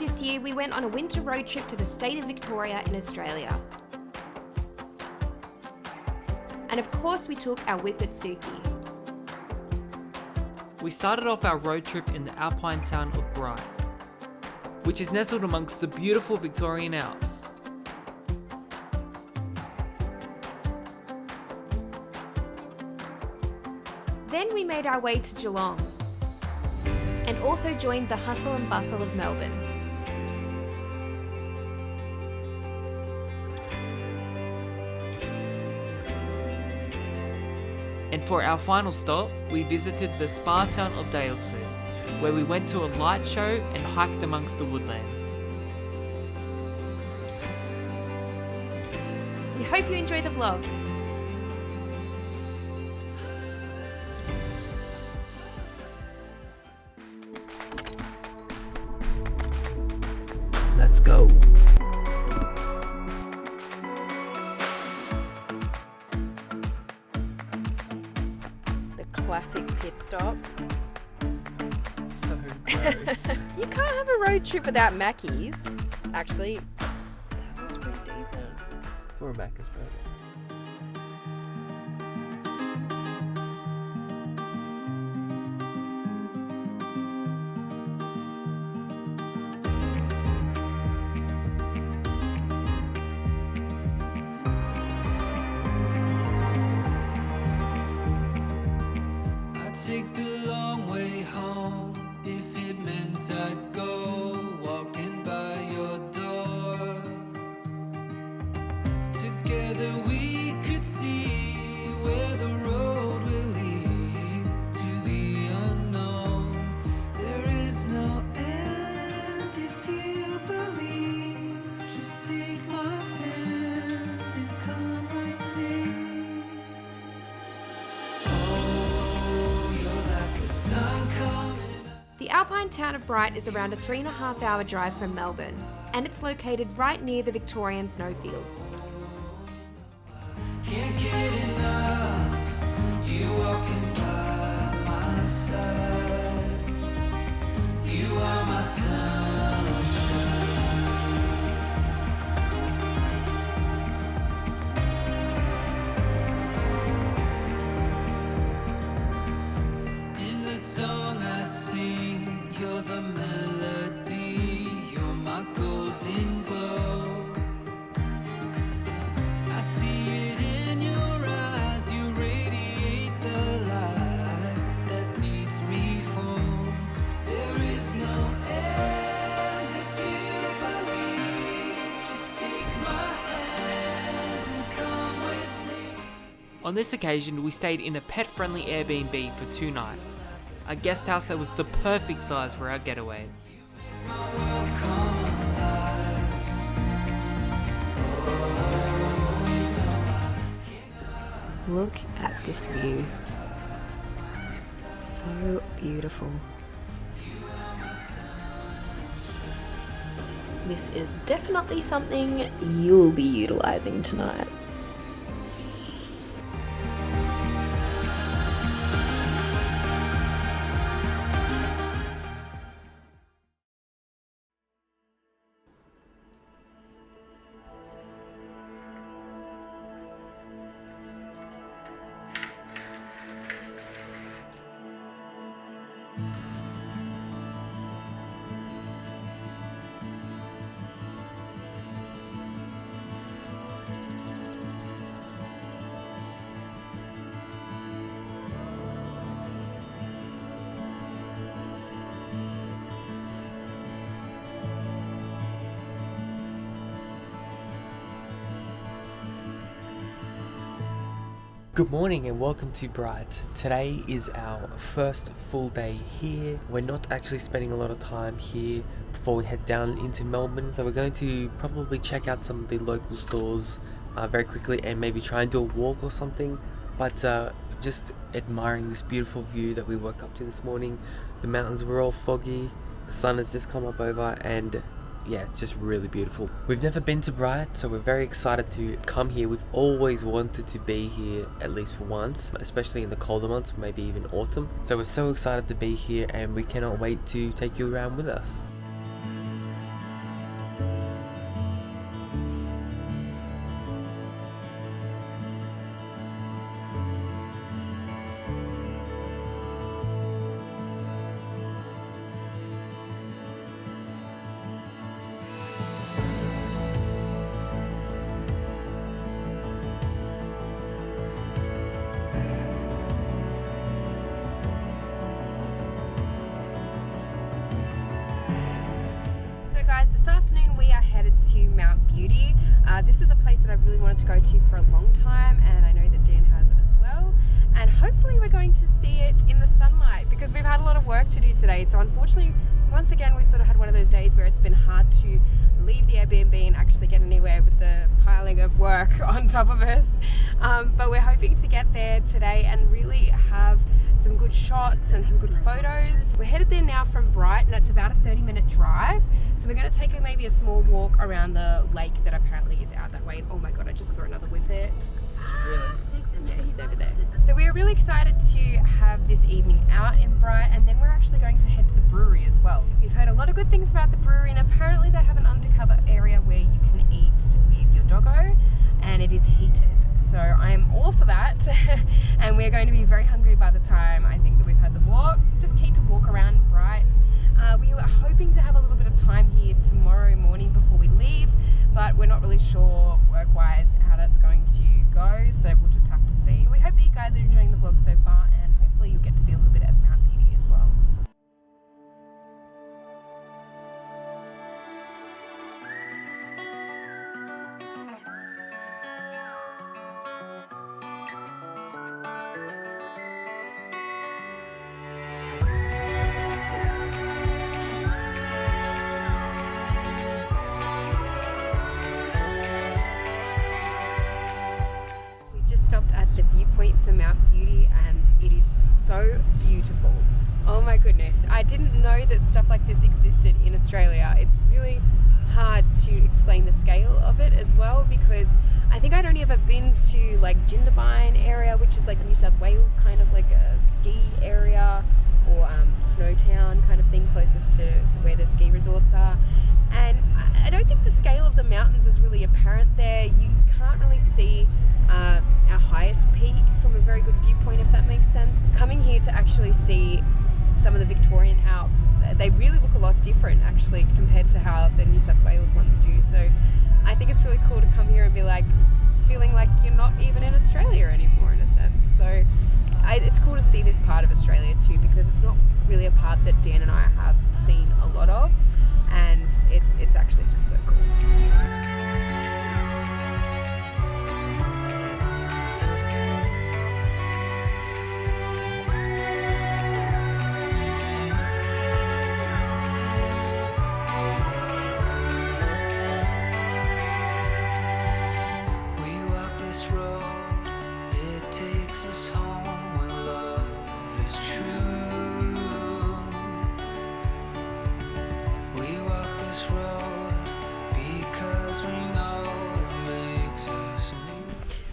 this year, we went on a winter road trip to the state of Victoria in Australia. And of course, we took our Whippet Suki. We started off our road trip in the alpine town of Bright, which is nestled amongst the beautiful Victorian Alps. Then we made our way to Geelong and also joined the hustle and bustle of Melbourne. And for our final stop, we visited the spa town of Daylesford, where we went to a light show and hiked amongst the woodlands. We hope you enjoy the vlog. Let's go. The classic pit stop. So gross. You can't have a road trip without Mackey's. Actually, that was pretty decent. For a Macca's burger. Take the long way home if it meant I'd go walking by your door. Together we could see where the road will lead to the unknown. There is no end if you believe. Just take my hand and come with me. The alpine town of Bright is around a 3.5-hour drive from Melbourne, and it's located right near the Victorian snowfields. Can't get enough. You walking by my side. You are my sunshine. In the song I sing, you're the melody. You're my golden glow. I see it in your eyes, you radiate the light that leads me home. There is no end if you believe. Just take my hand and come with me. On this occasion, we stayed in a pet-friendly Airbnb for 2 nights, a guest house that was the perfect size for our getaway. My world come alive. Oh, you know Look at this view. So beautiful. This is definitely something you'll be utilizing tonight. Good morning and welcome to Bright. Today is our first full day here. We're not actually spending a lot of time here before we head down into Melbourne. So we're going to probably check out some of the local stores very quickly and maybe try and do a walk or something. But just admiring this beautiful view that we woke up to this morning. The mountains were all foggy. The sun has just come up over and yeah, it's just really beautiful. We've never been to Bright, so we're very excited to come here. We've always wanted to be here at least once, especially in the colder months, maybe even autumn. So we're so excited to be here and we cannot wait to take you around with us. to Mount Beauty. This is a place that I've really wanted to go to for a long time, and I know that Dan has as well. And hopefully we're going to see it in the sunlight because we've had a lot of work to do today. So unfortunately, once again, we've sort of had one of those days where it's been hard to leave the Airbnb and actually get anywhere with the piling of work on top of us. But we're hoping to get there today and really have some good shots and some good photos. We're headed there now from Bright, and it's about a 30-minute drive. So we're going to take maybe a small walk around the lake that apparently is out that way. Oh my god, I just saw another Whippet. Really? Yeah, he's over there. So we're really excited to have this evening out in Bright, and then we're actually going to head to the brewery as well. We've heard a lot of good things about the brewery, and apparently they have an undercover area where you can eat with your doggo, and it is heated. So I'm all for that, and we're going to be very hungry by the time I think that we've had the walk. Just keen to walk around Bright. We were hoping to have a little bit of time here tomorrow morning before we leave, but we're not really sure work-wise how that's going to go, so we'll just have to see. But we hope that you guys are enjoying the vlog so far, and hopefully you'll get to see a little bit of Mount Beauty as well. Stopped at the viewpoint for Mount Beauty, and it is so beautiful. Oh my goodness, I didn't know that stuff like this existed in Australia. It's really hard to explain the scale of it as well, because I think I'd only ever been to like Jindabyne area, which is like New South Wales, kind of like a ski area, or Snowtown kind of thing, closest to where the ski resorts are. And I don't think the scale of the mountains is really apparent there. You can't really see our highest peak from a very good viewpoint, if that makes sense. Coming here to actually see some of the Victorian Alps, they really look a lot different actually compared to how the New South Wales ones do. So I think it's really cool to come here and be like, feeling like you're not even in Australia anymore in a sense. So it's cool to see this part of Australia too, because it's not really a part that Dan and I have seen a lot of, and it's actually just so cool.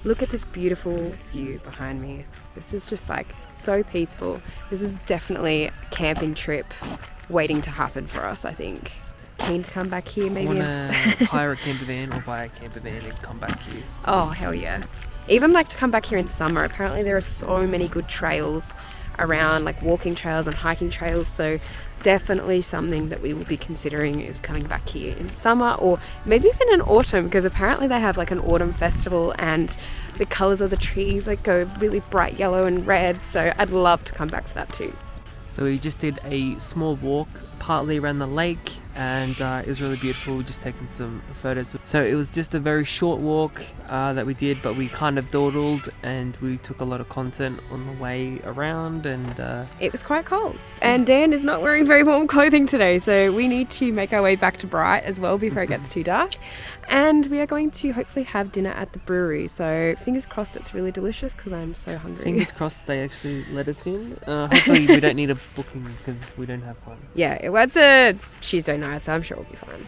Look at this beautiful view behind me. This is just like so peaceful. This is definitely a camping trip waiting to happen for us, I think. Keen to come back here maybe. I want to hire a camper van or buy a camper van and come back here. Oh, hell yeah. Even like to come back here in summer. Apparently there are so many good trails around, like walking trails and hiking trails. So definitely something that we will be considering is coming back here in summer, or maybe even in autumn, because apparently they have like an autumn festival and the colours of the trees like go really bright yellow and red. So I'd love to come back for that too. So we just did a small walk partly around the lake, and it was really beautiful. We just taken some photos. So it was just a very short walk that we did, but we kind of dawdled and we took a lot of content on the way around, and it was quite cold. And Dan is not wearing very warm clothing today, so we need to make our way back to Bright as well before it gets too dark. And we are going to hopefully have dinner at the brewery, so fingers crossed it's really delicious because I'm so hungry. Fingers crossed they actually let us in. Hopefully we don't need a booking because we don't have one. Yeah, well, it's a Tuesday night, so I'm sure we'll be fine.